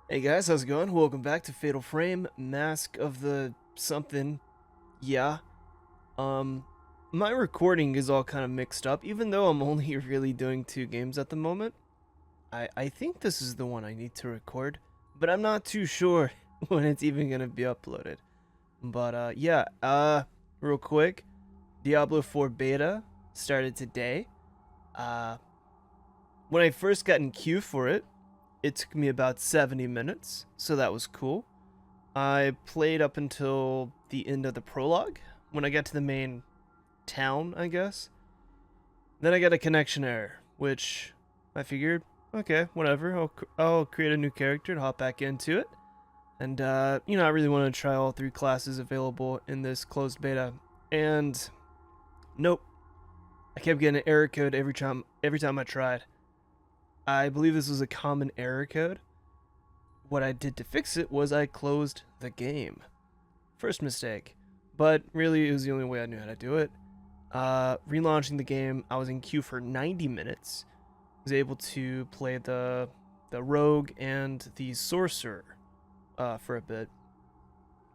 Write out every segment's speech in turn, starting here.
Hey guys, how's it going? Welcome back to Fatal Frame, Mask of the something. Yeah. Um my recording is all kind of mixed up even though I'm only really doing 2 games at the moment. I think this is the one I need to record, but I'm not too sure when it's even going to be uploaded. But real quick, Diablo 4 beta started today. Uh when I first got in queue for it, it took me about 70 minutes, so that was cool. I played up until the end of the prologue when I got to the main town, I guess. Then I got a connection error, which I figured, okay, whatever. I'll create a new character and hop back into it. And, I really want to try all 3 classes available in this closed beta. And, nope. I kept getting an error code every time I tried. I believe this was a common error code. What I did to fix it was I closed the game. First mistake. But really, it was the only way I knew how to do it. Relaunching the game, I was in queue for 90 minutes. Was able to play the rogue and the sorcerer for a bit.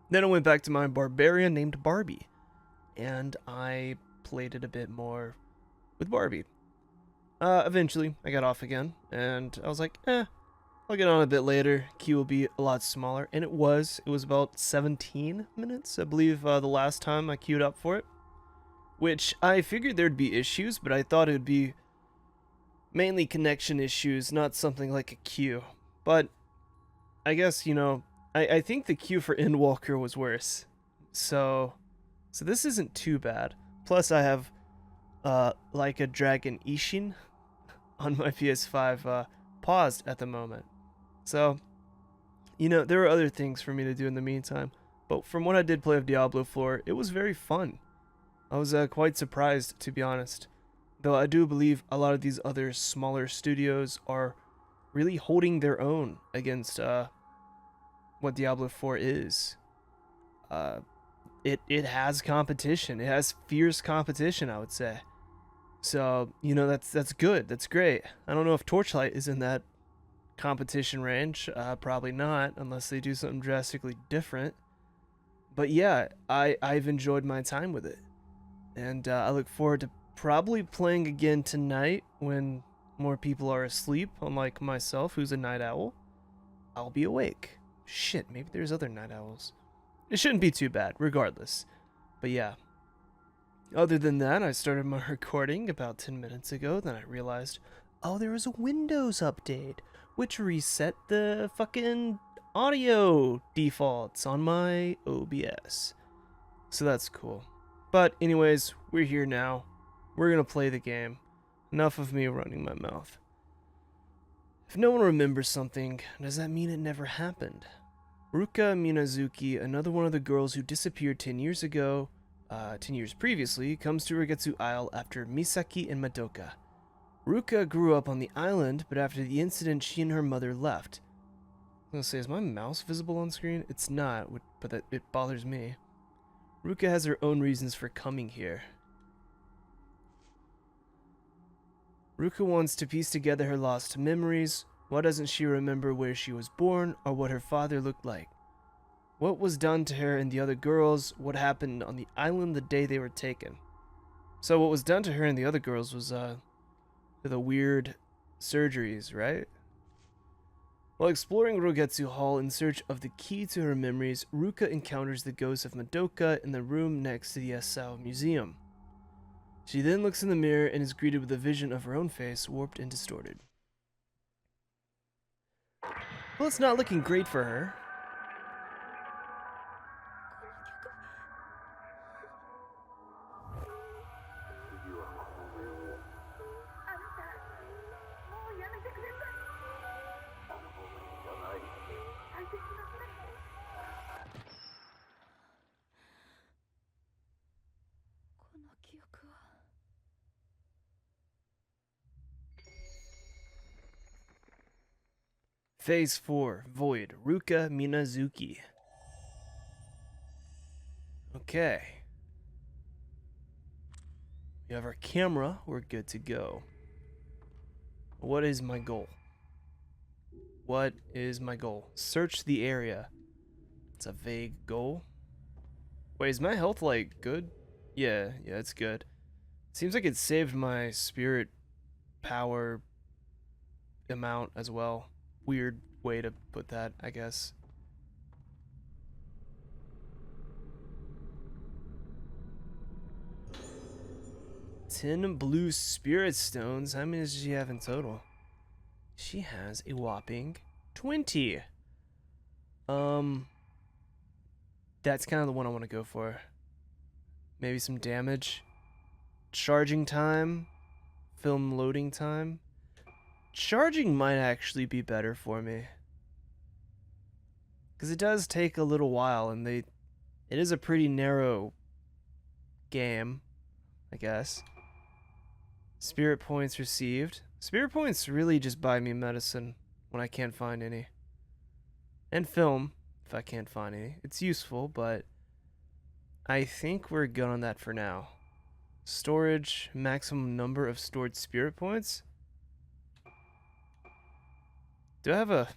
Then I went back to my barbarian named Barbie, and I played it a bit more with Barbie. Eventually, I got off again, and I was like, I'll get on a bit later. Queue will be a lot smaller, and it was. It was about 17 minutes, I believe, the last time I queued up for it. Which I figured there'd be issues, but I thought it would be mainly connection issues, not something like a queue. But I guess, I think the queue for Endwalker was worse. So this isn't too bad. Plus I have like a Dragon Ishin on my PS5 paused at the moment. So, there are other things for me to do in the meantime. But from what I did play of Diablo 4, it was very fun. I was quite surprised, to be honest. Though I do believe a lot of these other smaller studios are really holding their own against what Diablo 4 is. Uh, it has competition. It has fierce competition, I would say. So that's good. That's great. I don't know if Torchlight is in that competition range. Probably not, unless they do something drastically different. But yeah, I've enjoyed my time with it, and I look forward to probably playing again tonight when more people are asleep, unlike myself, who's a night owl. I'll be awake. Shit, maybe there's other night owls. It shouldn't be too bad, regardless. But yeah. Other than that, I started my recording about 10 minutes ago, then I realized, oh, there was a Windows update, which reset the fucking audio defaults on my OBS. So that's cool. But anyways, we're here now. We're gonna play the game. Enough of me running my mouth. If no one remembers something, does that mean it never happened? Ruka Minazuki, another one of the girls who disappeared 10 years ago, 10 years previously, comes to Rigetsu Isle after Misaki and Madoka. Ruka grew up on the island, but after the incident, she and her mother left. I was gonna say, is my mouse visible on screen? It's not, but it bothers me. Ruka has her own reasons for coming here. Ruka wants to piece together her lost memories. Why doesn't she remember where she was born or what her father looked like? What was done to her and the other girls? What happened on the island the day they were taken? So what was done to her and the other girls was the weird surgeries, right? While exploring Rogetsu Hall in search of the key to her memories, Ruka encounters the ghost of Madoka in the room next to the Esau Museum. She then looks in the mirror and is greeted with a vision of her own face, warped and distorted. Well, it's not looking great for her. Phase 4, Void, Ruka Minazuki. Okay. We have our camera, we're good to go. What is my goal? What is my goal? Search the area. It's a vague goal. Wait, is my health, like, good? Yeah, it's good. Seems like it saved my spirit power amount as well. Weird way to put that, I guess. Ten blue spirit stones. How many does she have in total? She has a whopping 20. That's kind of the one I want to go for. Maybe some damage. Charging time. Film loading time. Charging might actually be better for me. Because it does take a little while, and it is a pretty narrow game, I guess. Spirit points received. Spirit points really just buy me medicine when I can't find any. And film, if I can't find any. It's useful, but I think we're good on that for now. Storage, maximum number of stored spirit points. Do I have the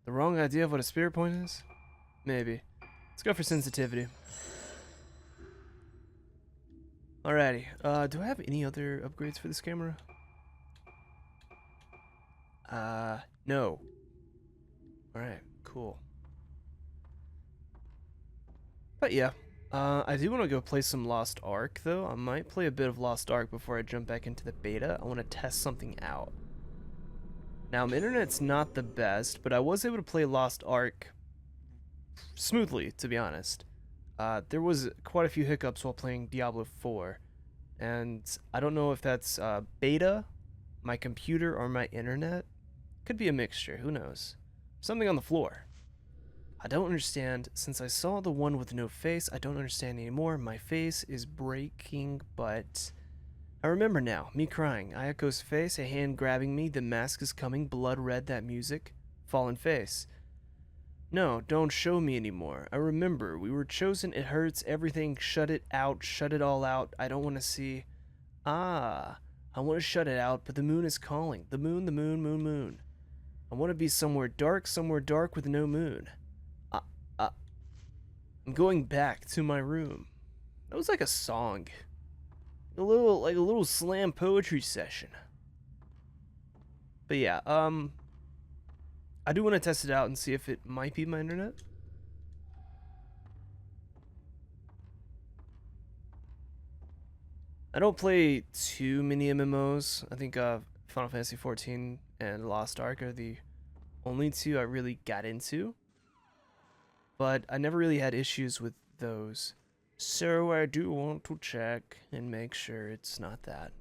wrong idea of what a spirit point is? Maybe. Let's go for sensitivity. Alrighty. Do I have any other upgrades for this camera? No. Alright, cool. But yeah. I do want to go play some Lost Ark, though. I might play a bit of Lost Ark before I jump back into the beta. I want to test something out. Now, my internet's not the best, but I was able to play Lost Ark smoothly, to be honest. There was quite a few hiccups while playing Diablo 4, and I don't know if that's beta, my computer, or my internet. Could be a mixture, who knows. Something on the floor. I don't understand. Since I saw the one with no face, I don't understand anymore. My face is breaking, but I remember now. Me crying. Ayako's face, a hand grabbing me, the mask is coming, blood red, that music. Fallen face. No, don't show me anymore. I remember. We were chosen. It hurts. Everything. Shut it out. Shut it all out. I don't want to see. Ah. I want to shut it out, but the moon is calling. The moon, moon. I want to be somewhere dark with no moon. I'm going back to my room. That was like a song. A little slam poetry session. But yeah, I do want to test it out and see if it might be my internet. I don't play too many MMOs. I think Final Fantasy XIV and Lost Ark are the only two I really got into. But I never really had issues with those. So I do want to check and make sure it's not that.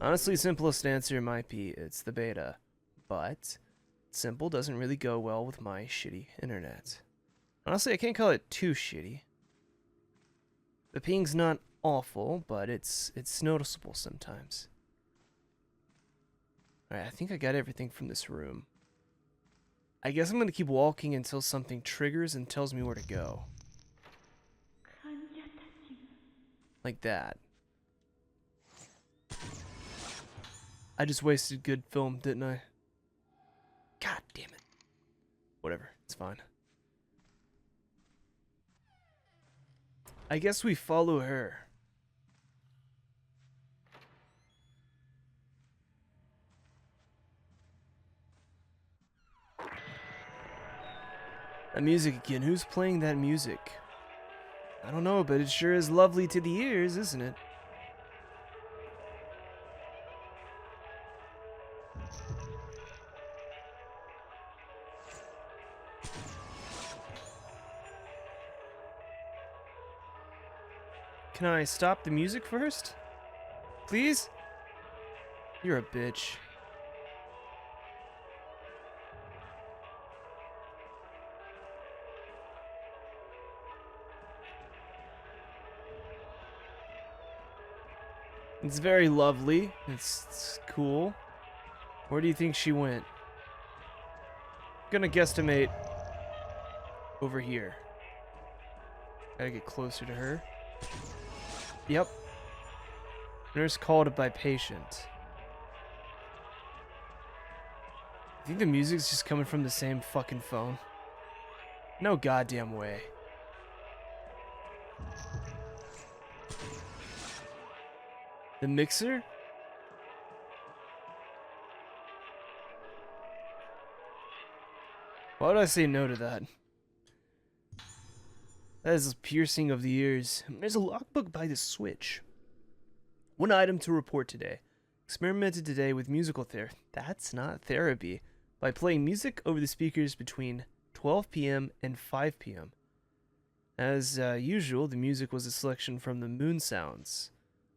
Honestly, simplest answer might be it's the beta. But simple doesn't really go well with my shitty internet. Honestly, I can't call it too shitty. The ping's not awful, but it's noticeable sometimes. Alright, I think I got everything from this room. I guess I'm going to keep walking until something triggers and tells me where to go. Like that. I just wasted good film, didn't I? God damn it. Whatever, it's fine. I guess we follow her. That music again. Who's playing that music? I don't know, but it sure is lovely to the ears, isn't it? Can I stop the music first? Please? You're a bitch. It's very lovely. It's cool. Where do you think she went? Gonna guesstimate over here. Gotta get closer to her. Yep. Nurse called by patient. I think the music's just coming from the same fucking phone. No goddamn way. The mixer? Why would I say no to that? That is piercing of the ears. There's a logbook by the switch. One item to report today. Experimented today with musical therapy. That's not therapy. By playing music over the speakers between 12 p.m. and 5 p.m. As usual, the music was a selection from the moon sounds.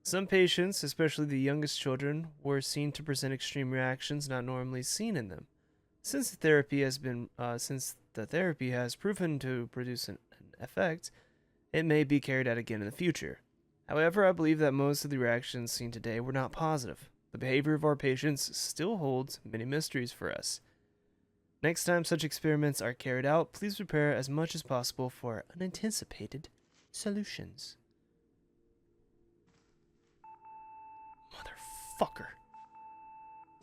Some patients, especially the youngest children, were seen to present extreme reactions not normally seen in them. Since the therapy has proven to produce an effect, it may be carried out again in the future. However, I believe that most of the reactions seen today were not positive. The behavior of our patients still holds many mysteries for us. Next time such experiments are carried out, please prepare as much as possible for unanticipated solutions. Motherfucker.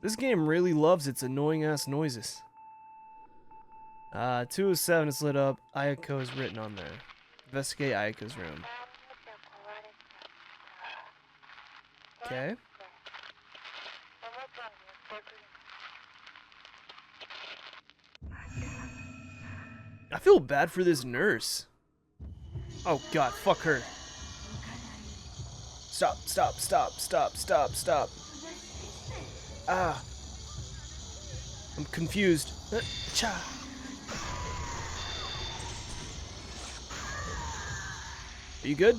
This game really loves its annoying ass noises. 207 is lit up. Ayako is written on there. Investigate Ayako's room. Okay. I feel bad for this nurse. Oh god, fuck her. Stop, stop, stop, stop, stop, stop. Ah. I'm confused. Cha. Are you good?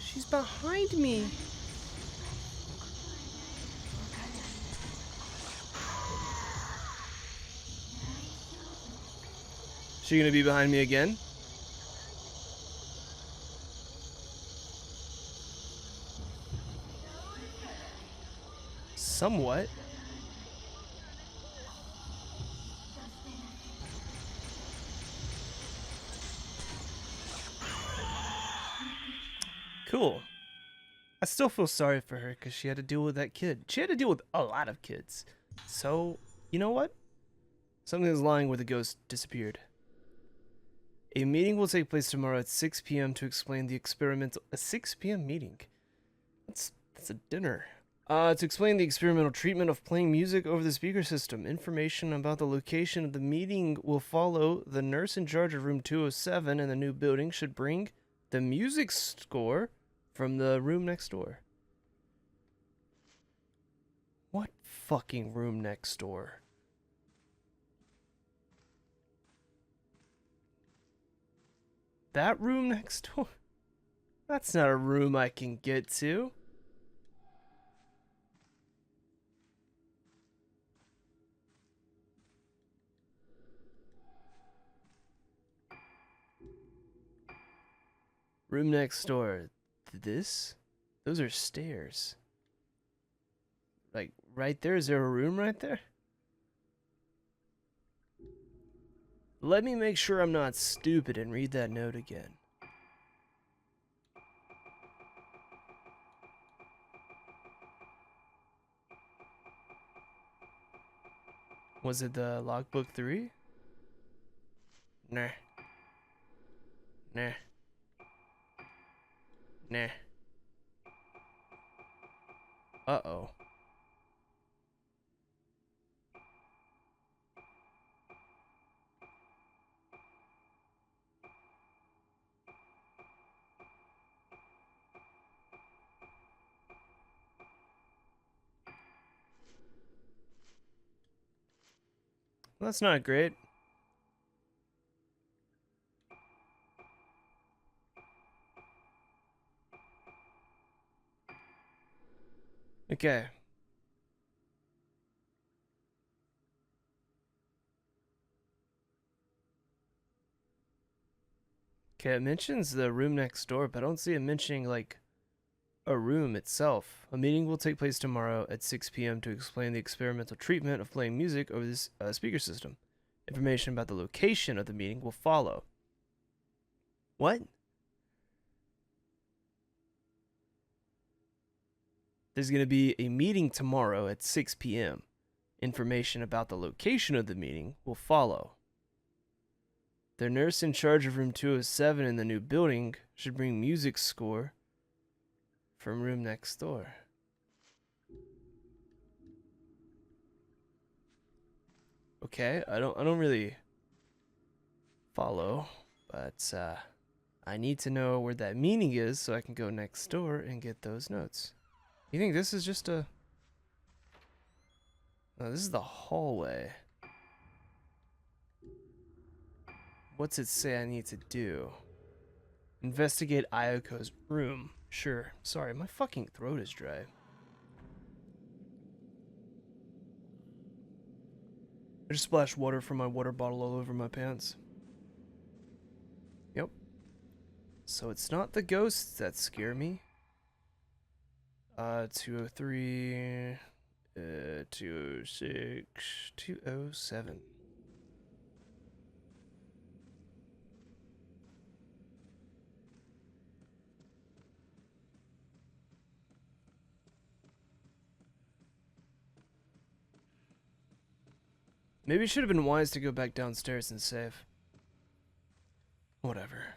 She's behind me. She gonna be behind me again? Somewhat. Cool. I still feel sorry for her because she had to deal with that kid. She had to deal with a lot of kids. So, you know what? Something is lying where the ghost disappeared. A meeting will take place tomorrow at 6 p.m. to explain the experimental... A 6 p.m. meeting? That's a dinner. To explain the experimental treatment of playing music over the speaker system. Information about the location of the meeting will follow. The nurse in charge of room 207 in the new building should bring the music score from the room next door. What fucking room next door? That room next door? That's not a room I can get to. Room next door. This? Those are stairs. Like, right there? Is there a room right there? Let me make sure I'm not stupid and read that note again. Was it the logbook 3? Nah. Nah. Nah. Uh-oh. Well, that's not great. Okay. Okay, it mentions the room next door, but I don't see it mentioning, like, a room itself. A meeting will take place tomorrow at 6 p.m. to explain the experimental treatment of playing music over this speaker system. Information about the location of the meeting will follow. What? There's going to be a meeting tomorrow at 6 p.m. Information about the location of the meeting will follow. The nurse in charge of room 207 in the new building should bring music score from room next door. Okay, I don't really follow, but I need to know where that meeting is so I can go next door and get those notes. You think this is just a... No, this is the hallway. What's it say I need to do? Investigate Ayoko's room. Sure. Sorry, my fucking throat is dry. I just splashed water from my water bottle all over my pants. Yep. So it's not the ghosts that scare me. 203, 206, 207. Maybe it should have been wise to go back downstairs and save. Whatever.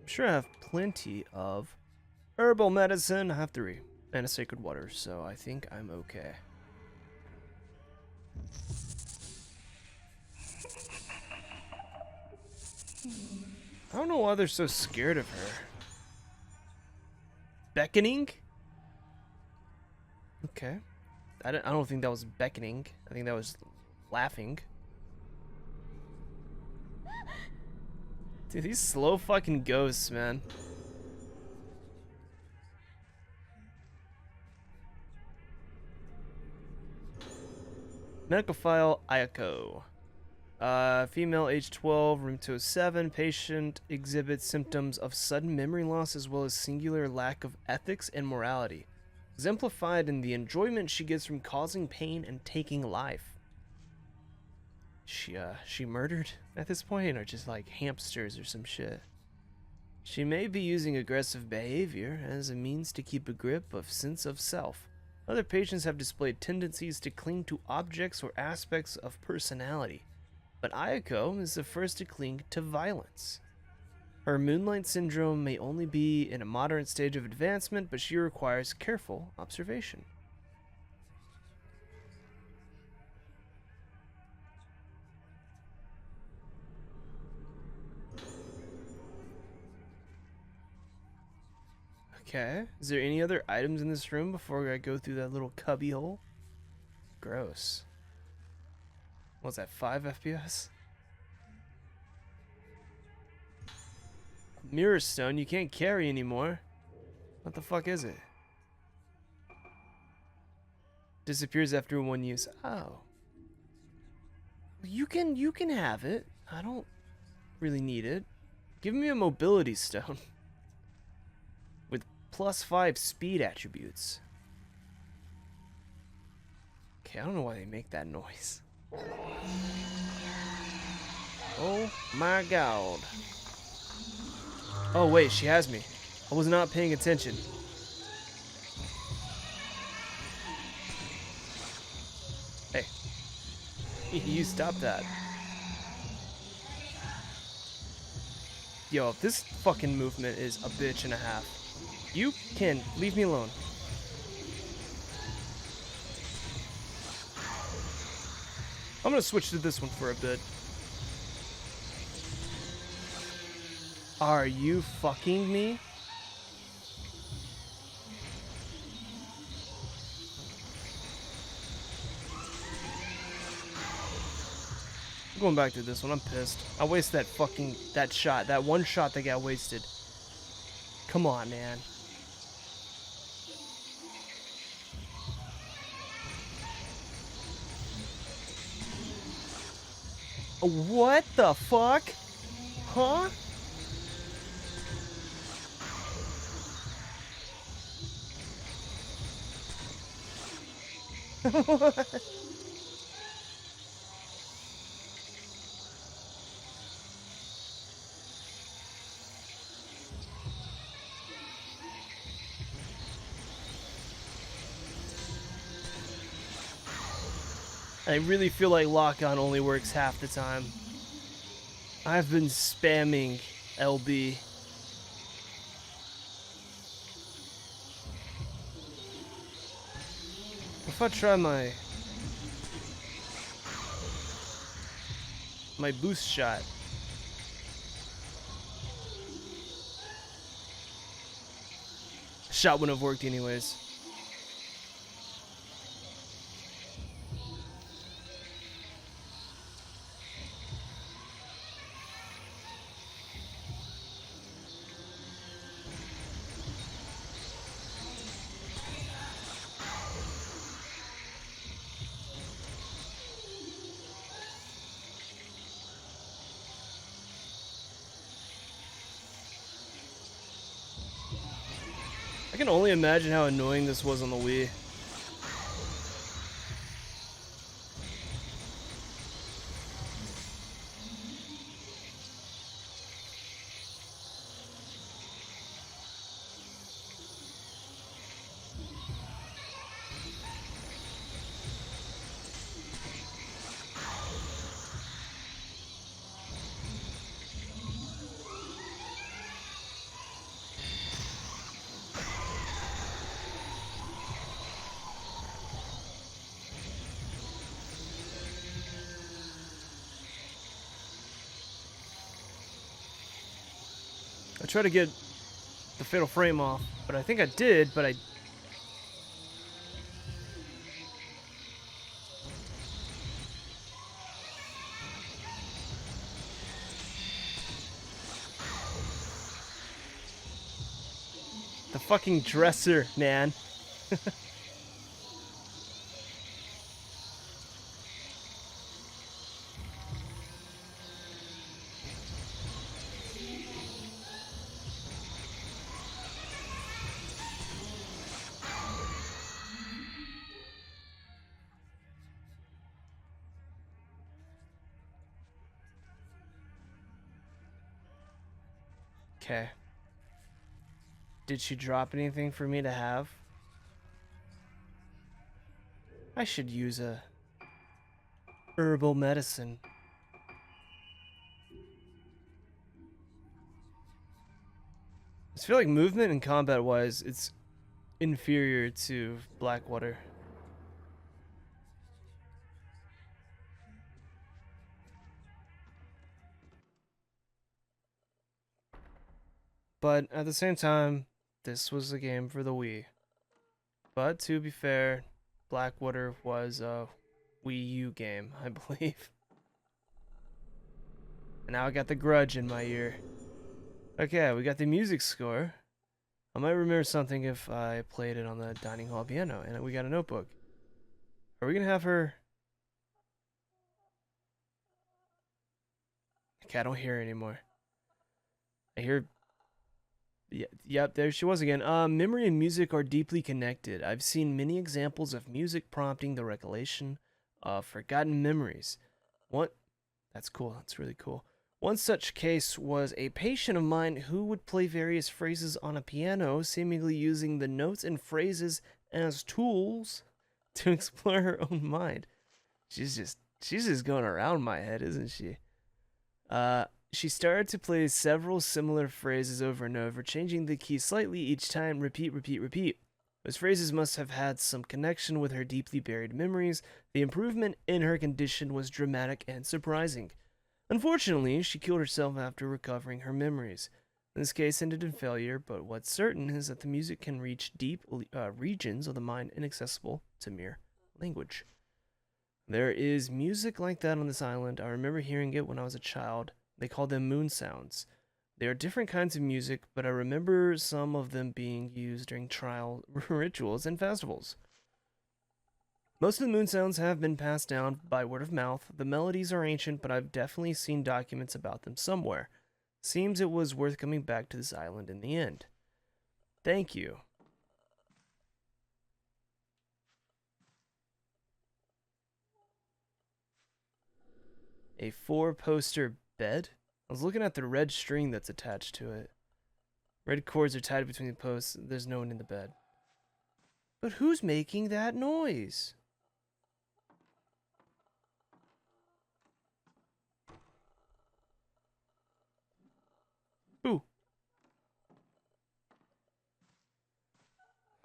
I'm sure I have plenty of herbal medicine. I have 3 and a sacred water, so I think I'm okay. I don't know why they're so scared of her. Beckoning? Okay. I don't think that was beckoning. I think that was laughing. Dude, these slow fucking ghosts, man. Medical file, Ayako. Female, age 12, room 207. Patient exhibits symptoms of sudden memory loss as well as singular lack of ethics and morality, exemplified in the enjoyment she gets from causing pain and taking life. She murdered at this point, or just like hamsters or some shit? She may be using aggressive behavior as a means to keep a grip of sense of self. Other patients have displayed tendencies to cling to objects or aspects of personality, but Ayako is the first to cling to violence. Her Moonlight Syndrome may only be in a moderate stage of advancement, but she requires careful observation. Okay, is there any other items in this room before I go through that little cubby hole? Gross. What's that, 5 FPS? Mirror stone you can't carry anymore. What the fuck is it? Disappears after 1 use. Oh. You can have it. I don't really need it. Give me a mobility stone. With +5 speed attributes. Okay, I don't know why they make that noise. Oh my god. Oh wait, she has me. I was not paying attention. Hey. You stop that. Yo, this fucking movement is a bitch and a half. You can leave me alone. I'm gonna switch to this one for a bit. Are you fucking me? I'm going back to this one. I'm pissed. I wasted that shot. That one shot that got wasted. Come on, man. What the fuck? Huh? What? I really feel like lock-on only works half the time. I've been spamming LB. If I try my boost shot. Shot wouldn't have worked anyways. I can only imagine how annoying this was on the Wii. I tried to get the fatal frame off, but I think I did, but I... The fucking dresser, man. Okay. Did she drop anything for me to have? I should use a herbal medicine. I feel like movement and combat wise, it's inferior to Blackwater. But at the same time, this was a game for the Wii. But to be fair, Blackwater was a Wii U game, I believe. And now I got the grudge in my ear. Okay, we got the music score. I might remember something if I played it on the dining hall piano. And we got a notebook. Are we gonna have her... Okay, I don't hear her anymore. I hear... Yep, there she was again. Memory and music are deeply connected. I've seen many examples of music prompting the recollection of forgotten memories. What? That's cool. That's really cool. One such case was a patient of mine who would play various phrases on a piano, seemingly using the notes and phrases as tools to explore her own mind. She's just going around my head, isn't she? She started to play several similar phrases over and over, changing the key slightly each time. Repeat, repeat, repeat. Those phrases must have had some connection with her deeply buried memories. The improvement in her condition was dramatic and surprising. Unfortunately, she killed herself after recovering her memories. This case ended in failure, but what's certain is that the music can reach deep regions of the mind inaccessible to mere language. There is music like that on this island. I remember hearing it when I was a child. They call them moon sounds. They are different kinds of music, but I remember some of them being used during trial rituals and festivals. Most of the moon sounds have been passed down by word of mouth. The melodies are ancient, but I've definitely seen documents about them somewhere. Seems it was worth coming back to this island in the end. Thank you. A 4-poster bed? I was looking at the red string that's attached to it. Red cords are tied between the posts. There's no one in the bed. But who's making that noise?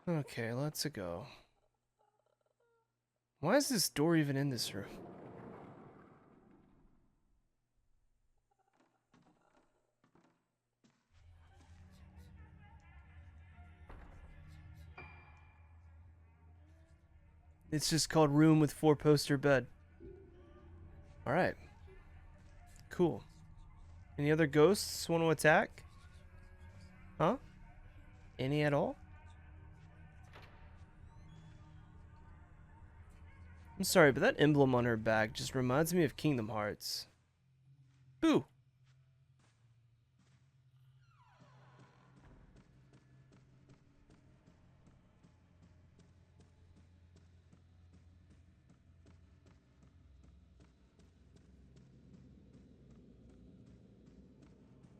Okay, let's go. Why is this door even in this room? It's just called room with 4-poster bed. Alright. Cool. Any other ghosts want to attack? Huh? Any at all? I'm sorry, but that emblem on her back just reminds me of Kingdom Hearts. Boo!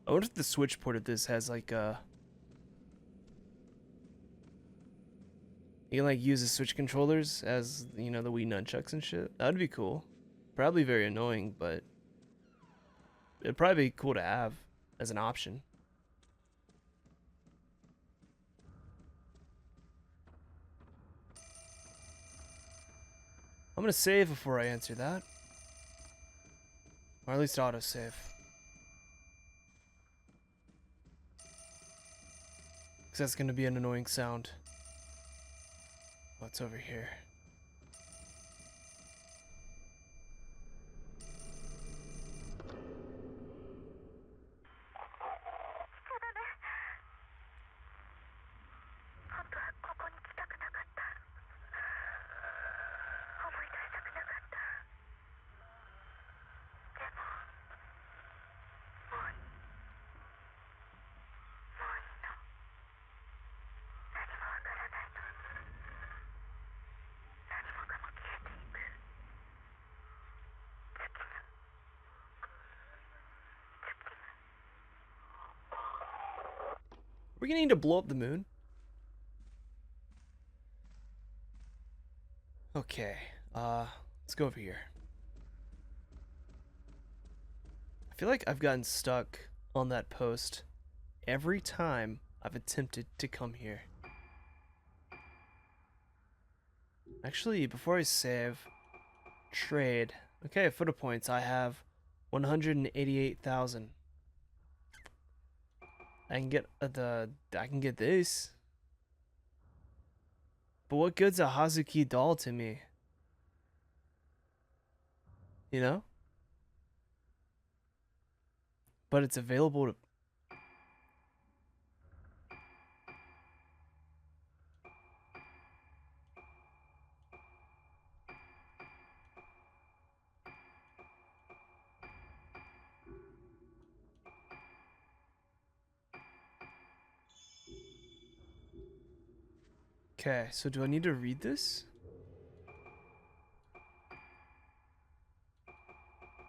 I wonder if the Switch port of this has like you can like use the Switch controllers as, you know, the Wii nunchucks and shit. That'd be cool. Probably very annoying, but it'd probably be cool to have as an option. I'm gonna save before I answer that. Or at least autosave. Because that's gonna be an annoying sound. What's over here? We're gonna need to blow up the moon. Okay, let's go over here. I feel like I've gotten stuck on that post every time I've attempted to come here. Actually, before I save, trade. Okay, photo points. I have 188,000. I can get I can get this. But what good's a Hazuki doll to me? You know? But it's available to... Okay, so do I need to read this?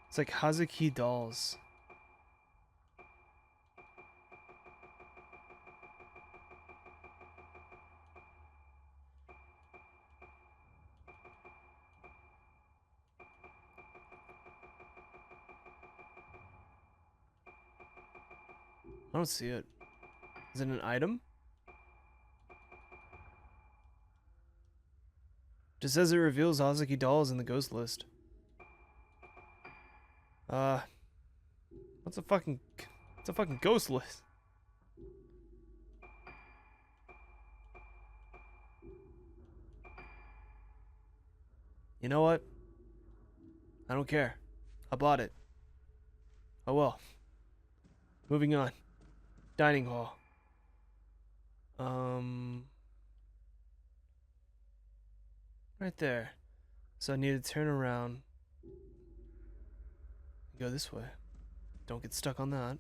It's like Hazuki dolls. I don't see it. Is it an item? Just says it reveals Hazuki dolls in the ghost list. Uh, what's a fucking ghost list? You know what? I don't care. I bought it. Oh well. Moving on. Dining hall. Right there. So I need to turn around. Go this way. Don't get stuck on that.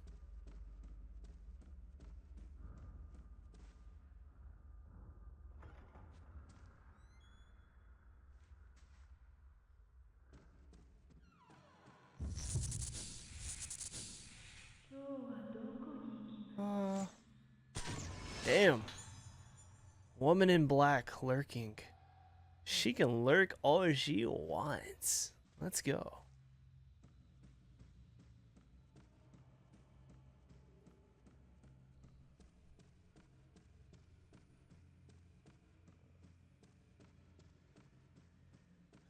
Uh, damn. Woman in black lurking. She can lurk all she wants. Let's go.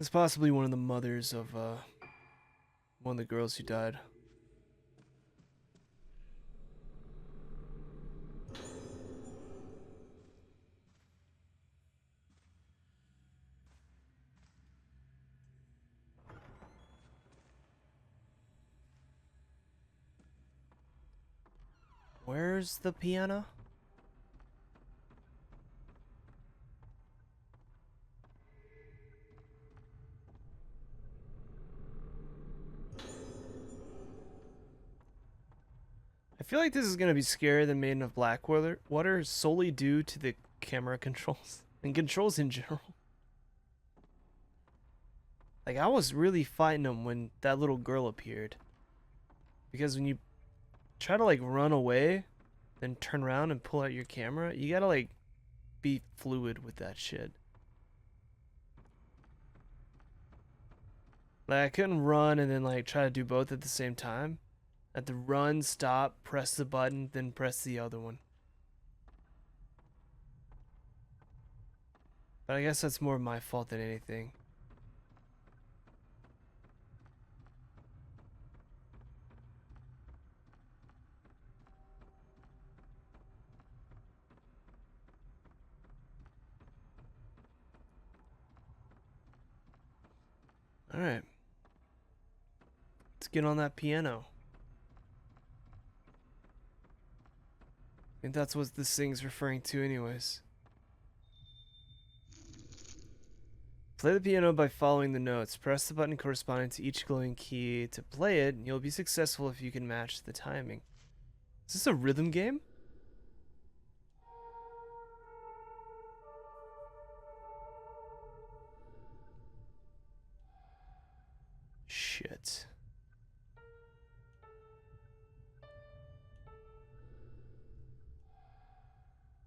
It's possibly one of the mothers of one of the girls who died. Where's the piano? I feel like this is gonna be scarier than Maiden of Blackwater solely due to the camera controls and controls in general. Like, I was really fighting them when that little girl appeared. Because when you try to, like, run away, then turn around and pull out your camera, you gotta, like, be fluid with that shit. Like, I couldn't run and then, like, try to do both at the same time. I had to run, stop, press the button, then press the other one. But I guess that's more my fault than anything. Alright. Let's get on that piano. I think that's what this thing's referring to anyways. Play the piano by following the notes. Press the button corresponding to each glowing key to play it, and you'll be successful if you can match the timing. Is this a rhythm game? Shit.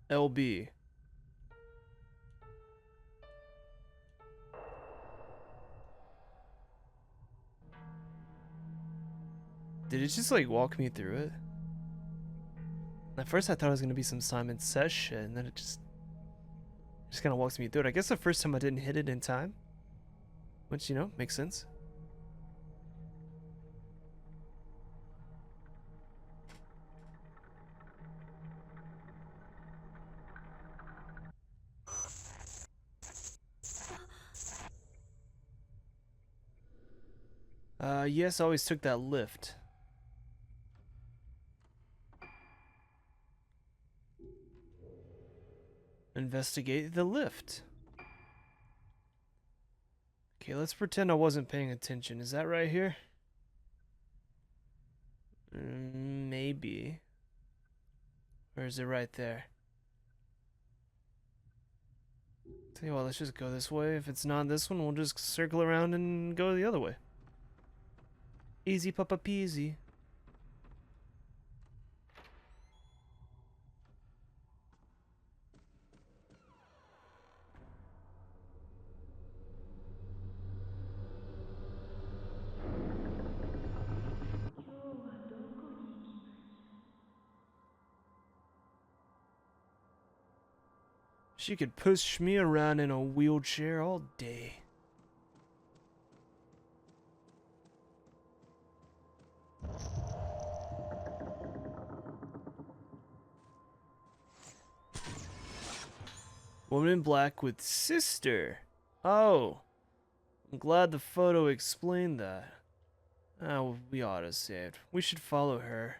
LB. Did it just like walk me through it? At first I thought it was gonna be some Simon Says shit, and then it just kind of walks me through it. I guess the first time I didn't hit it in time, which, you know, makes sense. Yes, I always took that lift. Investigate the lift. Okay, let's pretend I wasn't paying attention. Is that right here? Maybe. Or is it right there? Tell you what, let's just go this way. If it's not this one, we'll just circle around and go the other way. Easy papa peasy. She could push me around in a wheelchair all day. Woman in black with sister. Oh, I'm glad the photo explained that. Oh, we auto-saved. We should follow her.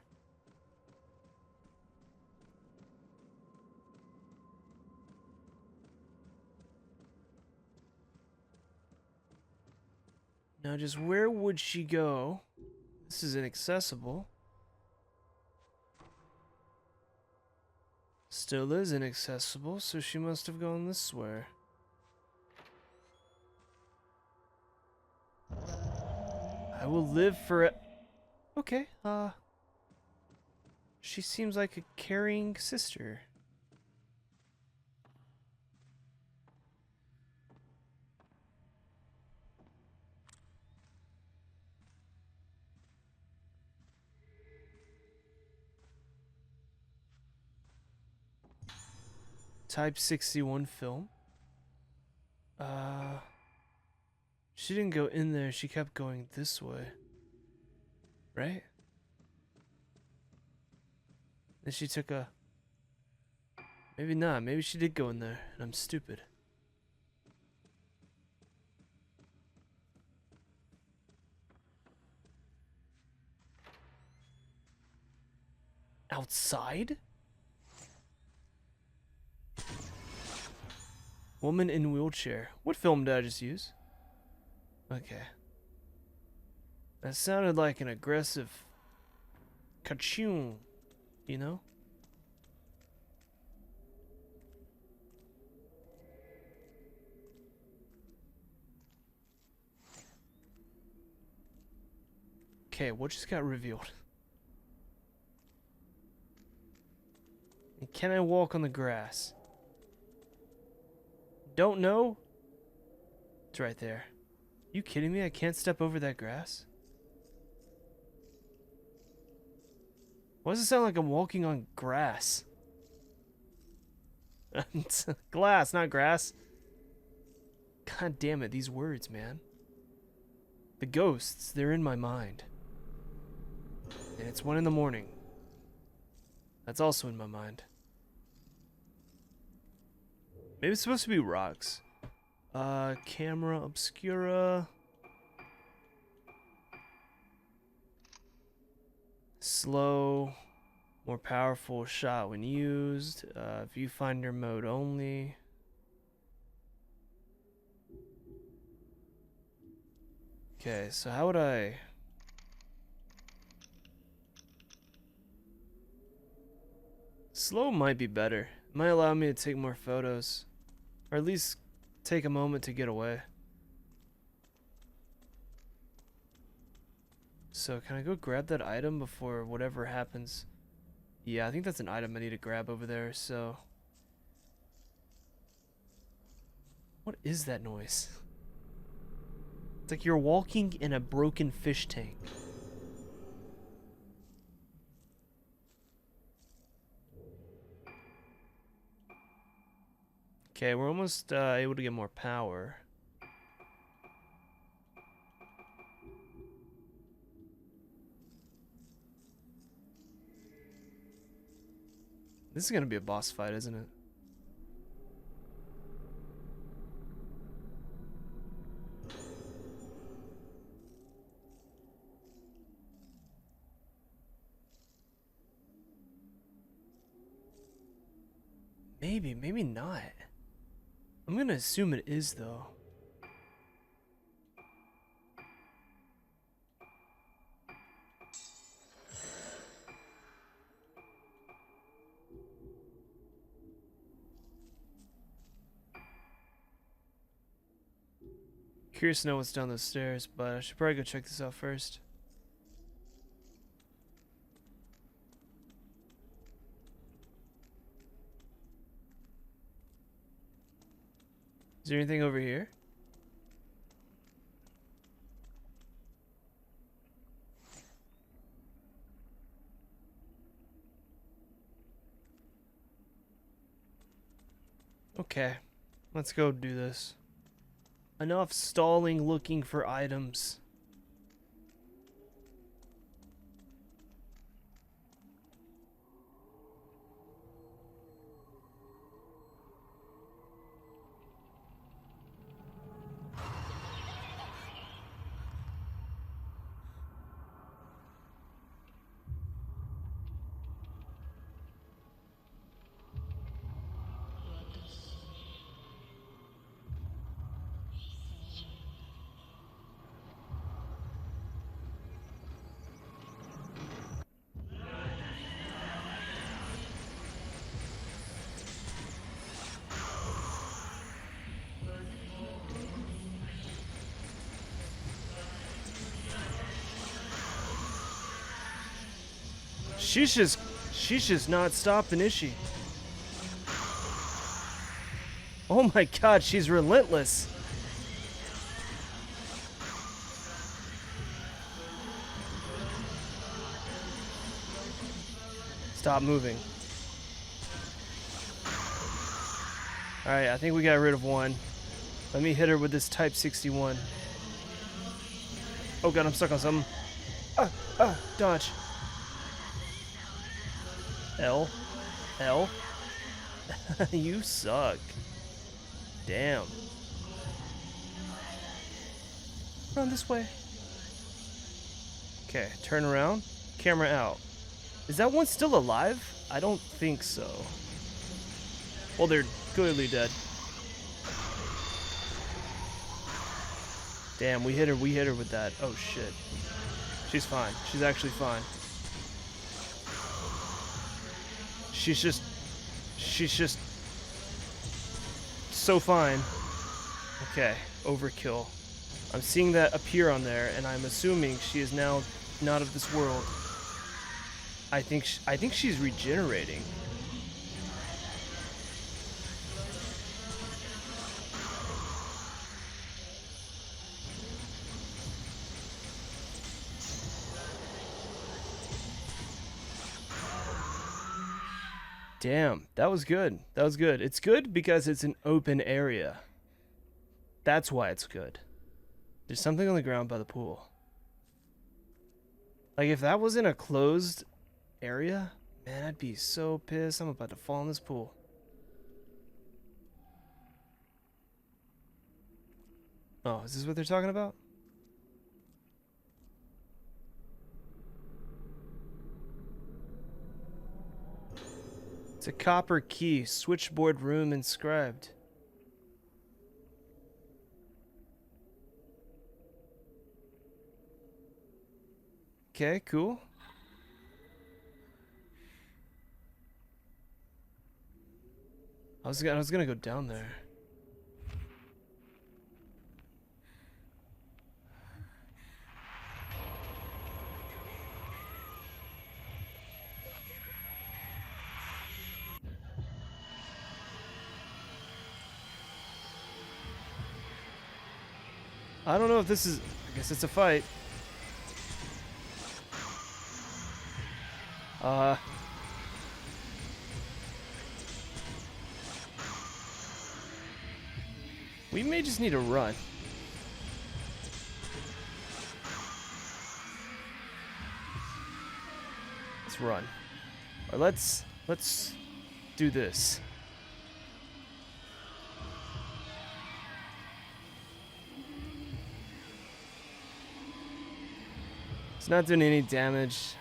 Now, just where would she go? This is inaccessible. Still is inaccessible, so she must have gone this way. I will live for it. Okay, she seems like a caring sister. Type 61 film. She didn't go in there, she kept going this way. Right? Then she took a... Maybe not, maybe she did go in there, and I'm stupid. Outside? Woman in wheelchair. What film did I just use? Okay. That sounded like an aggressive ka-choom, you know? Okay, what just got revealed? And can I walk on the grass? Don't know? It's right there. You kidding me? I can't step over that grass? Why does it sound like I'm walking on grass? Glass, not grass. God damn it, these words, man. The ghosts, they're in my mind. And it's 1 in the morning. That's also in my mind. Maybe it's supposed to be rocks. Camera obscura. Slow. More powerful shot when used. Viewfinder mode only. Okay, so how would I... Slow might be better. It might allow me to take more photos. Or at least take a moment to get away. So can I go grab that item before whatever happens? Yeah, I think that's an item I need to grab over there, so... What is that noise? It's like you're walking in a broken fish tank. Okay, we're almost able to get more power. This is gonna be a boss fight, isn't it? Maybe, maybe not. I'm gonna assume it is, though. Curious to know what's down those stairs, but I should probably go check this out first. Is there anything over here? Okay, let's go do this. Enough stalling looking for items. She's just not stopping, is she? Oh my god, she's relentless. Stop moving. Alright, I think we got rid of one. Let me hit her with this Type 61. Oh god, I'm stuck on something. Dodge. L. L. You suck. Damn. Run this way. Okay, turn around. Camera out. Is that one still alive? I don't think so. Well, they're clearly dead. Damn, we hit her with that. Oh shit. She's fine. She's actually fine. She's just so fine. Okay, overkill. I'm seeing that appear on there, and I'm assuming she is now not of this world. I think she's regenerating. Damn, that was good. That was good. It's good because it's an open area. That's why it's good. There's something on the ground by the pool. Like, if that was in a closed area, man, I'd be so pissed. I'm about to fall in this pool. Oh, is this what they're talking about? It's a copper key, switchboard room inscribed. Okay, cool. I was gonna go down there. I don't know if this is... I guess it's a fight. We may just need to run. Let's run. Or let's do this. It's not doing any damage.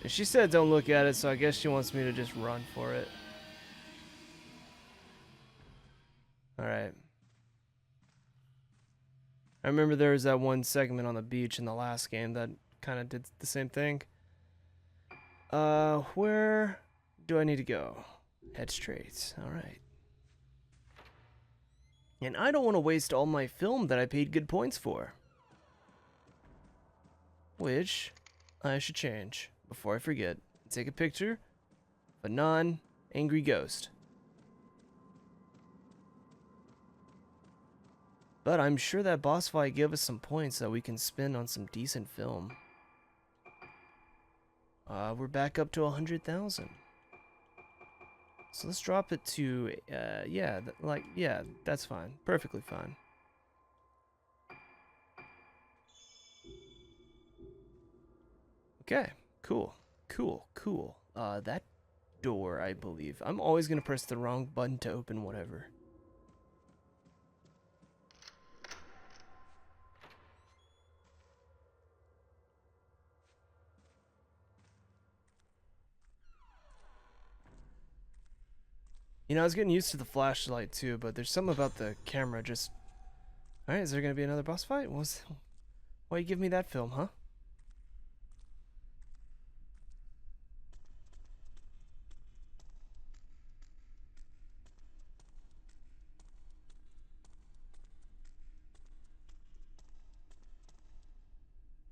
She said don't look at it, so I guess she wants me to just run for it. Alright. I remember there was that one segment on the beach in the last game that kind of did the same thing. Where do I need to go? Head straight. Alright. And I don't want to waste all my film that I paid good points for. Which I should change before I forget. Take a picture of a non-angry ghost. But I'm sure that boss fight gave us some points that we can spend on some decent film. We're back up to 100,000. So let's drop it to, yeah, that's fine. Perfectly fine. Okay, cool. That door, I believe. I'm always gonna press the wrong button to open whatever. You know, I was getting used to the flashlight too, but there's something about the camera just... Alright, is there gonna be another boss fight? Why you give me that film, huh?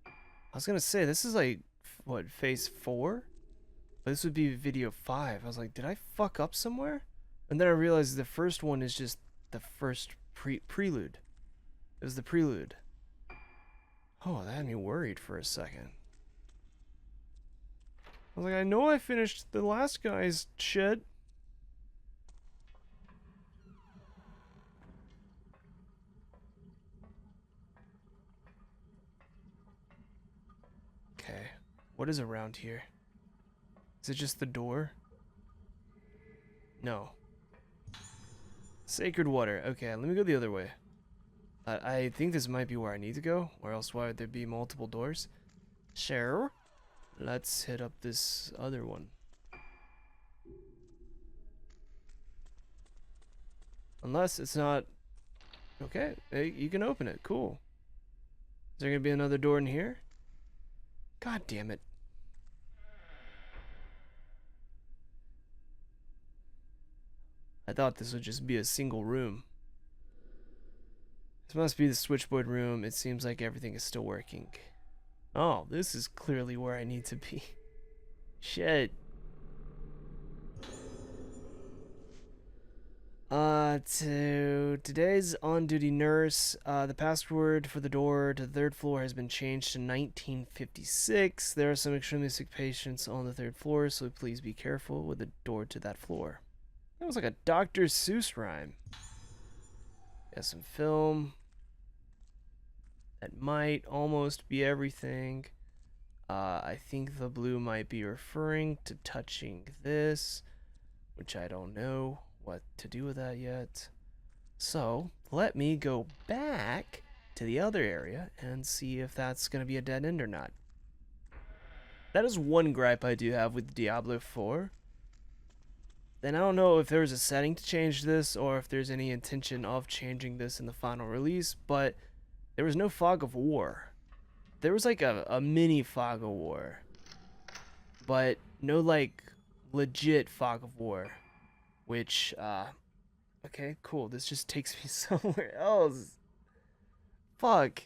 I was gonna say, this is like, what, phase 4? But this would be video 5. I was like, did I fuck up somewhere? And then I realized the first one is just the first prelude. It was the prelude. Oh, that had me worried for a second. I was like, I know I finished the last guy's shit. What is around here? Is it just the door? No. Sacred water. Okay, let me go the other way. I think this might be where I need to go, or else why would there be multiple doors? Sure. Let's hit up this other one. Unless it's not... Okay, hey, you can open it. Cool. Is there gonna be another door in here? God damn it. I thought this would just be a single room. This must be the switchboard room. It seems like everything is still working. Oh, this is clearly where I need to be. Shit. To today's on-duty nurse, the password for the door to the third floor has been changed to 1956. There are some extremely sick patients on the third floor, so please be careful with the door to that floor. That was like a Dr. Seuss rhyme. Got some film. That might almost be everything. I think the blue might be referring to touching this, which I don't know what to do with that yet. So let me go back to the other area and see if that's going to be a dead end or not. That is one gripe I do have with Diablo 4. Then I don't know if there's a setting to change this or if there's any intention of changing this in the final release, but there was no fog of war. There was like a mini fog of war, but no like legit fog of war, which, okay, cool. This just takes me somewhere else. Fuck.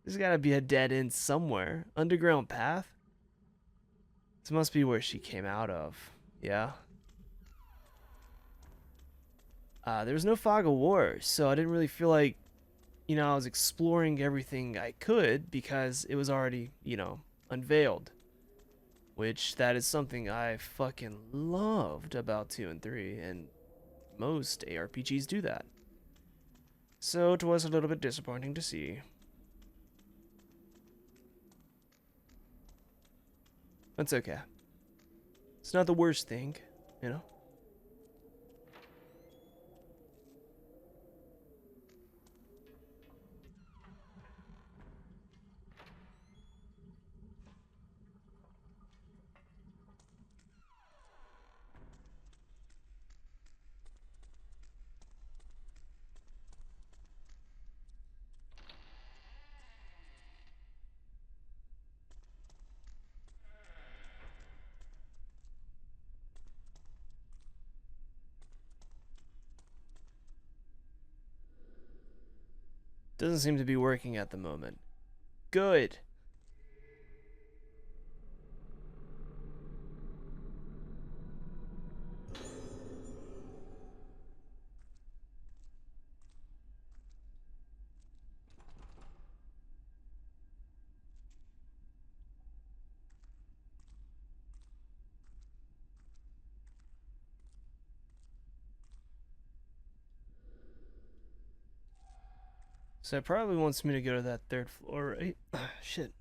There's gotta be a dead end somewhere. Underground path? This must be where she came out of. Yeah. There was no fog of war, so I didn't really feel like, I was exploring everything I could because it was already, unveiled. Which, that is something I fucking loved about 2 and 3, and most ARPGs do that. So it was a little bit disappointing to see. That's okay. It's not the worst thing, you know? Doesn't seem to be working at the moment. Good. So it probably wants me to go to that third floor, right? Shit.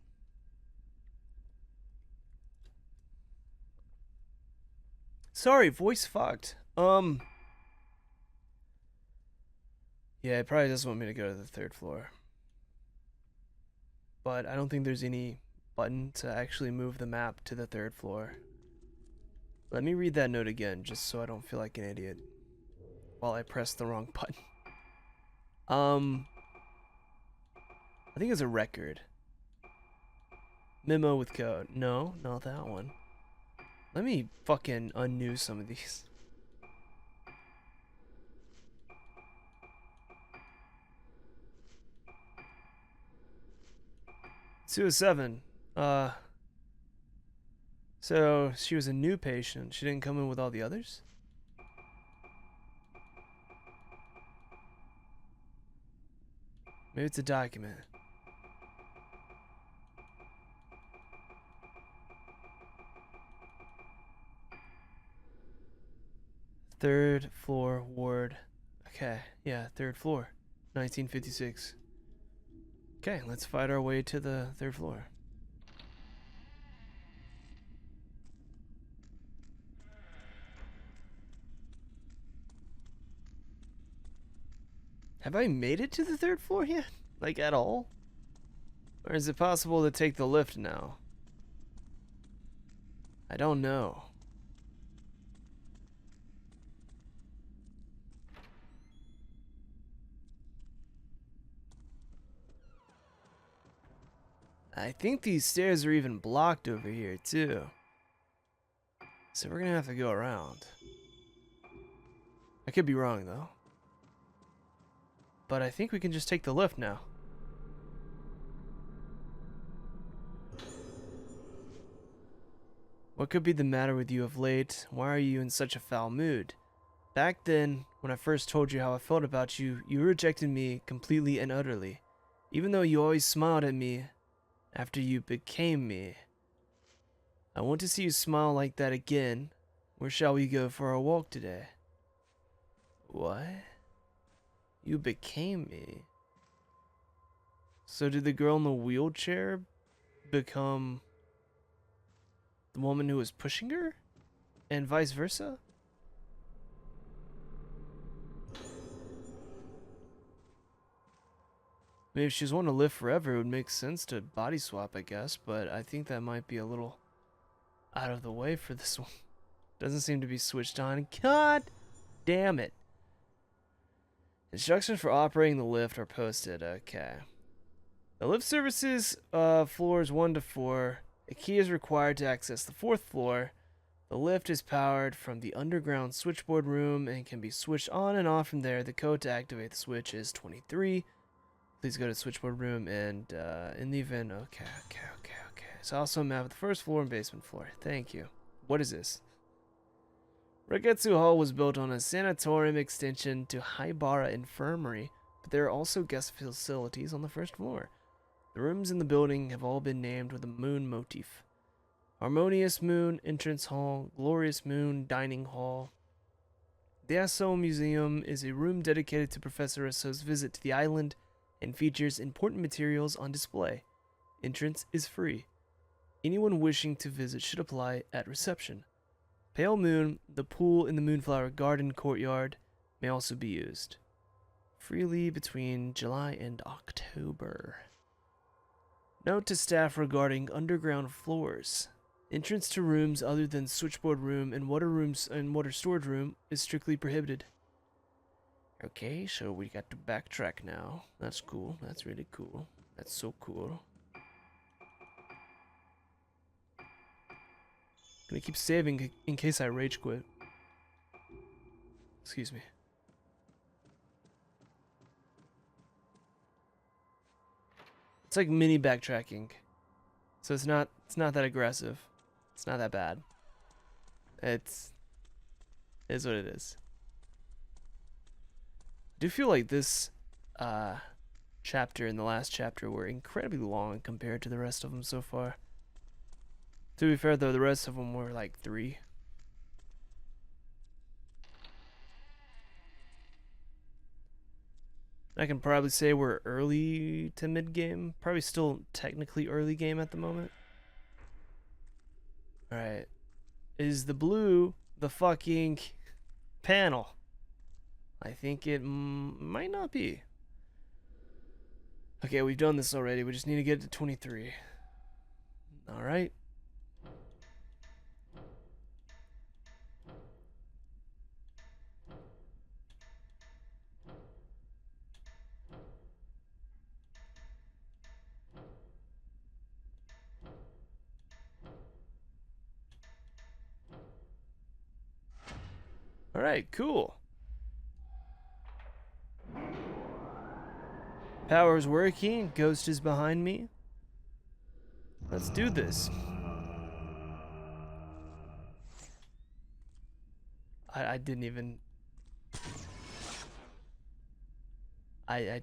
Sorry, voice fucked. Yeah, it probably doesn't want me to go to the third floor. But I don't think there's any button to actually move the map to the third floor. Let me read that note again, just so I don't feel like an idiot while I press the wrong button. I think it's a record. Memo with code. No, not that one. Let me fucking undo some of these. 207. So she was a new patient. She didn't come in with all the others? Maybe it's a document. Third floor ward. Okay, yeah, third floor. 1956. Okay, let's fight our way to the third floor. Have I made it to the 3rd floor yet? Like, at all? Or is it possible to take the lift now? I don't know. I think these stairs are even blocked over here, too. So we're gonna have to go around. I could be wrong, though. But I think we can just take the lift now. What could be the matter with you of late? Why are you in such a foul mood? Back then, when I first told you how I felt about you, you rejected me completely and utterly. Even though you always smiled at me after you became me. I want to see you smile like that again. Where shall we go for our walk today? What? You became me. So did the girl in the wheelchair become the woman who was pushing her? And vice versa? I mean, if she's wanting to live forever, it would make sense to body swap, I guess, but I think that might be a little out of the way for this one. Doesn't seem to be switched on. God damn it. Instructions for operating the lift are posted. Okay. The lift services floors 1 to 4. A key is required to access the 4th floor. The lift is powered from the underground switchboard room and can be switched on and off from there. The code to activate the switch is 23. Please go to the switchboard room and in the event. Okay. It's also a map of the 1st floor and basement floor. Thank you. What is this? Regetsu Hall was built on a sanatorium extension to Haibara Infirmary, but there are also guest facilities on the 1st floor. The rooms in the building have all been named with a moon motif. Harmonious Moon, Entrance Hall, Glorious Moon, Dining Hall. The Aso Museum is a room dedicated to Professor Aso's visit to the island and features important materials on display. Entrance is free. Anyone wishing to visit should apply at reception. Pale Moon, the pool in the Moonflower Garden courtyard, may also be used. Freely between July and October. Note to staff regarding underground floors. Entrance to rooms other than switchboard room and water storage room is strictly prohibited. Okay, so we got to backtrack now. That's cool. That's really cool. That's so cool. Gonna keep saving in case I rage quit. Excuse me. It's like mini backtracking. So it's not that aggressive. It's not that bad. It is what it is. I do feel like this chapter and the last chapter were incredibly long compared to the rest of them so far. To be fair though, the rest of them were like 3. I can probably say we're early to mid game. Probably still technically early game at the moment. Alright. Is the blue the fucking panel? I think it might not be. Okay, we've done this already. We just need to get to 23. Alright. Alright, cool. Power's working, Ghost is behind me. Let's do this. I didn't even... Man,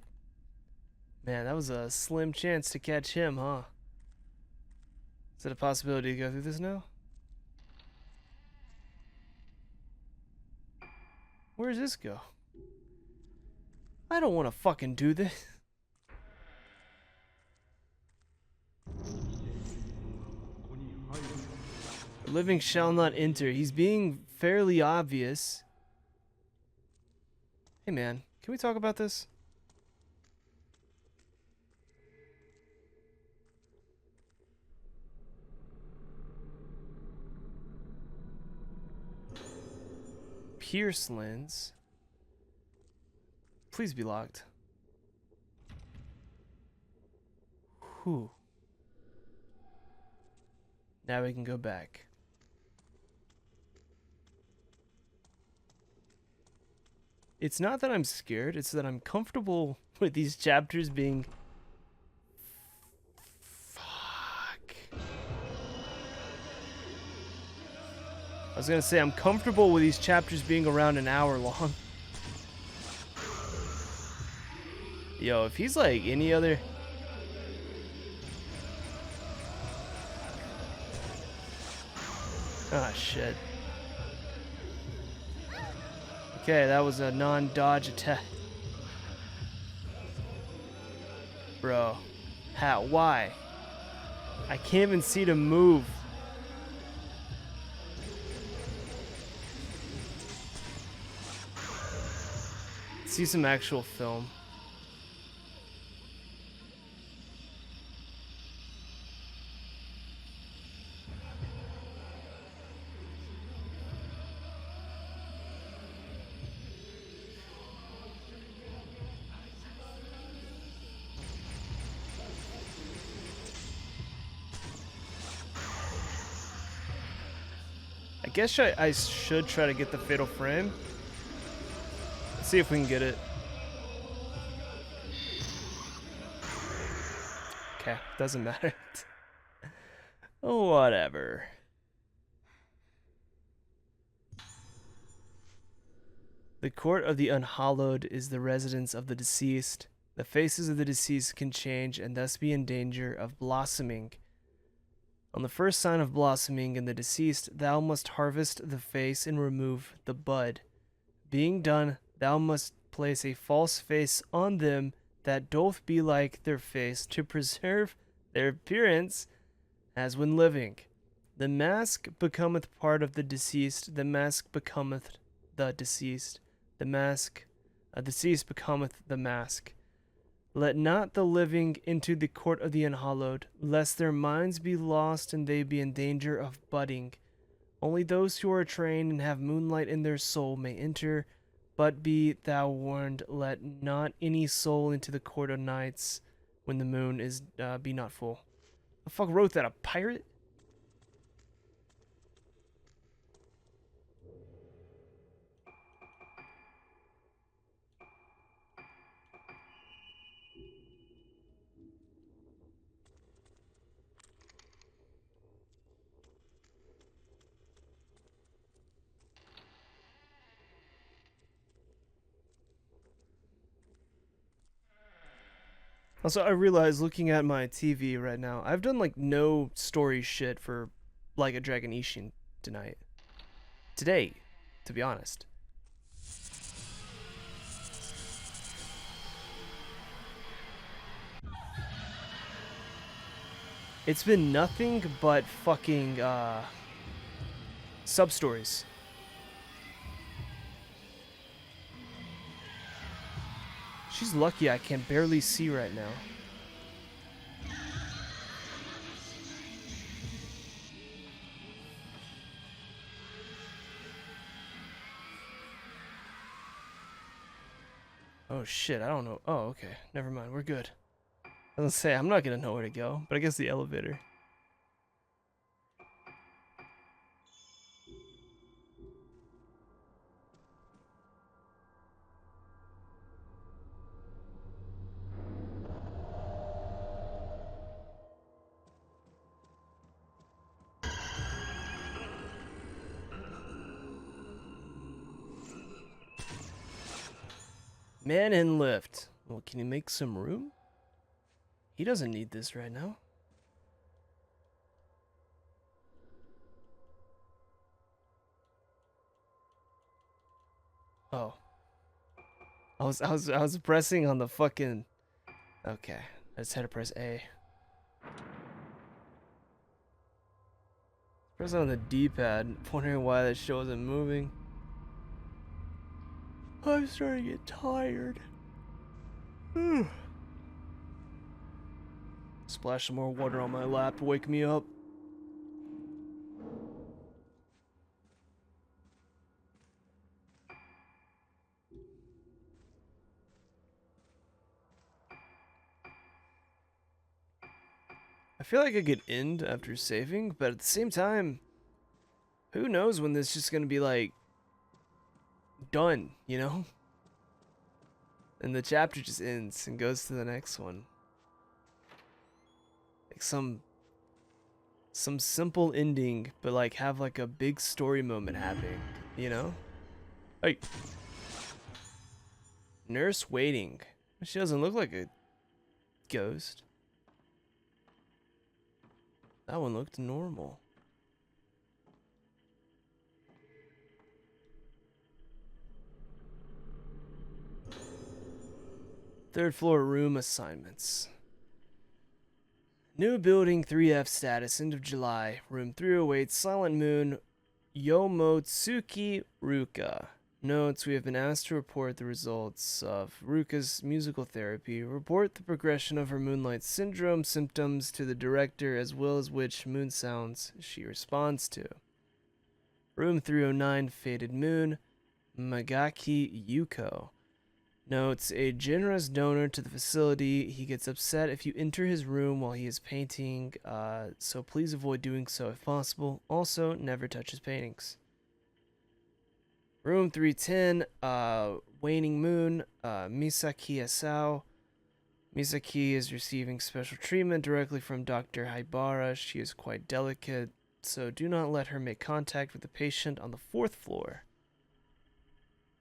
that was a slim chance to catch him, huh? Is it a possibility to go through this now? Where does this go? I don't want to fucking do this. The living shall not enter. He's being fairly obvious. Hey man, can we talk about this? pierce lens. Please be locked. Whew. Now we can go back. It's not that I'm scared, it's that I'm comfortable with these chapters being... Fuck. I was gonna say, I'm comfortable with these chapters being around an hour long. Yo, if he's like any other... Ah, shit. Okay, that was a non-dodge attack. Bro. How? Why? I can't even see to move. See some actual film. I guess I should try to get the fatal frame. Let's see if we can get it. Okay, doesn't matter. Whatever. The court of the unhallowed is the residence of the deceased. The faces of the deceased can change and thus be in danger of blossoming. On the first sign of blossoming in the deceased, thou must harvest the face and remove the bud. Being done, thou must place a false face on them that doth be like their face to preserve their appearance as when living. The mask becometh part of the deceased, the mask becometh the deceased, the mask, deceased becometh the mask. Let not the living into the court of the unhallowed, lest their minds be lost and they be in danger of budding. Only those who are trained and have moonlight in their soul may enter, but be thou warned, let not any soul into the court of nights when the moon is be not full. The fuck wrote that? A pirate? Also, I realize looking at my TV right now, I've done like no story shit for like a Dragon Ishin tonight. Today, to be honest. It's been nothing but fucking sub-stories. She's lucky I can barely see right now. Oh shit, I don't know. Oh, okay. Never mind, we're good. I was gonna say, I'm not gonna know where to go, but I guess the elevator. Man in lift. Well, can you make some room? He doesn't need this right now. Oh. I was pressing on the fucking... Okay. I just had to press A. Press on the D-pad, wondering why that show isn't moving. I'm starting to get tired. Splash some more water on my lap to wake me up. I feel like I could end after saving, but at the same time, who knows when this is just gonna be like done, you know? And the chapter just ends and goes to the next one. Like some simple ending, but like have like a big story moment happening, you know? Hey. Nurse waiting. She doesn't look like a ghost. That one looked normal. Third floor room assignments. New building 3F status, end of July. Room 308, Silent Moon, Yomotsuki Ruka. Notes: we have been asked to report the results of Ruka's musical therapy, report the progression of her Moonlight Syndrome symptoms to the director, as well as which moon sounds she responds to. Room 309, Faded Moon, Magaki Yuko. Notes: a generous donor to the facility. He gets upset if you enter his room while he is painting, so please avoid doing so if possible. Also, never touch his paintings. Room 310, Waning Moon, Misaki Asao. Misaki is receiving special treatment directly from Dr. Haibara. She is quite delicate, so do not let her make contact with the patient on the 4th floor.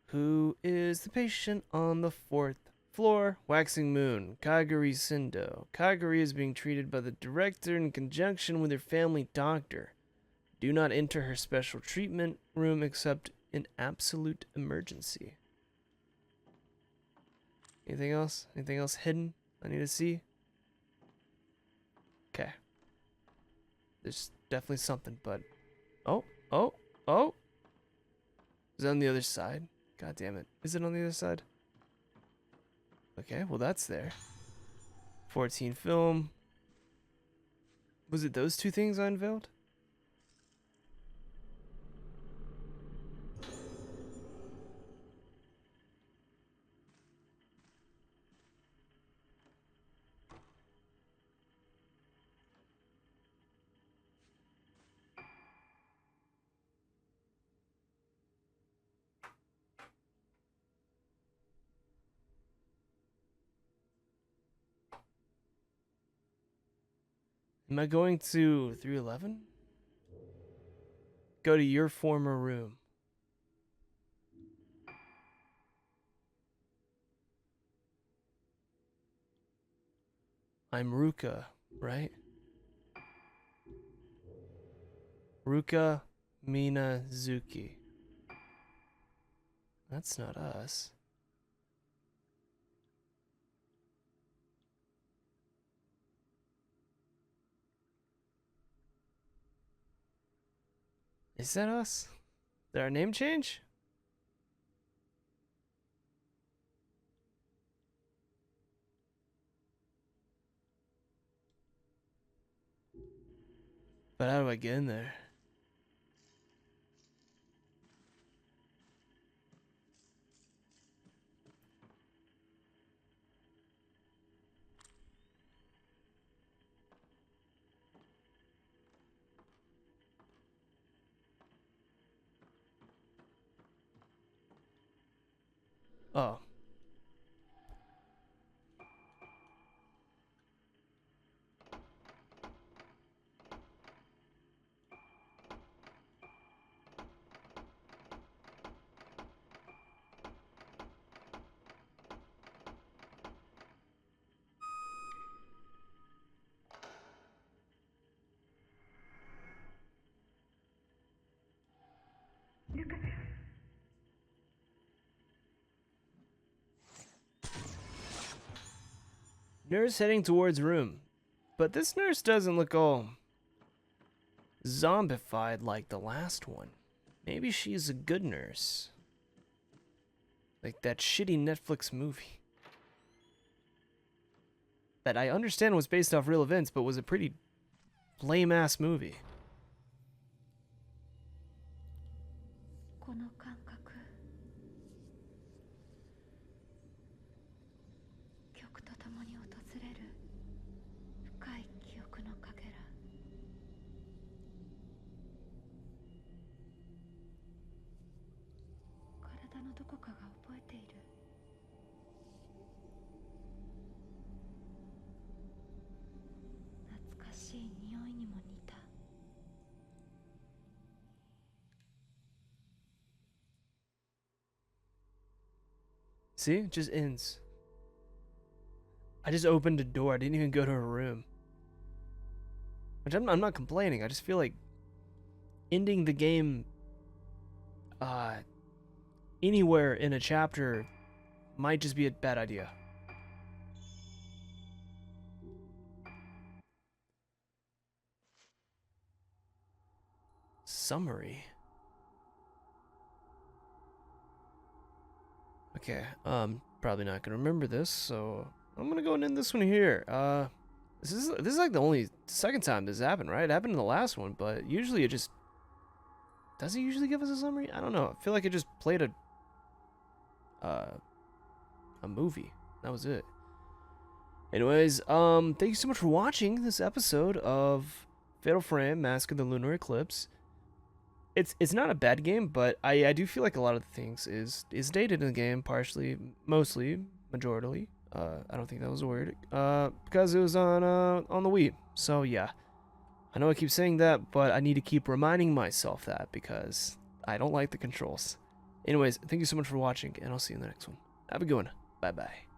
Who is the patient on the 4th floor? Waxing Moon, Kaguri Sendo. Kaguri is being treated by the director in conjunction with her family doctor. Do not enter her special treatment room except in absolute emergency. Anything else? Anything else hidden I need to see? Okay. There's definitely something, but... Oh! Is that on the other side? God damn it. Is it on the other side? Okay, well that's there. 14 film. Was it those two things I unveiled? Am I going to 311? Go to your former room. I'm Ruka, right? Ruka Minazuki. That's not us. Is that us? Did our name change? But how do I get in there? Oh. Nurse heading towards room. But this nurse doesn't look all zombified like the last one. Maybe she's a good nurse. Like that shitty Netflix movie. That I understand was based off real events, but was a pretty lame-ass movie. この感覚、曲とともに訪れる深い記憶のかけら。どこかが覚えている。懐かしい匂いにも似た。See? It just ends. I just opened a door. I didn't even go to a room. Which I'm not complaining. I just feel like ending the game anywhere in a chapter might just be a bad idea. Summary. Okay, probably not gonna remember this, so I'm gonna go and end this one here. This is like the only second time this happened, right? It happened in the last one, but usually it just does it usually give us a summary? I don't know. I feel like it just played a movie. That was it. Anyways, thank you so much for watching this episode of Fatal Frame: Mask of the Lunar Eclipse. It's not a bad game, but I do feel like a lot of the things is dated in the game, partially, mostly, majorly. I don't think that was a word. Because it was on the Wii. So yeah, I know I keep saying that, but I need to keep reminding myself that because I don't like the controls. Anyways, thank you so much for watching, and I'll see you in the next one. Have a good one. Bye bye.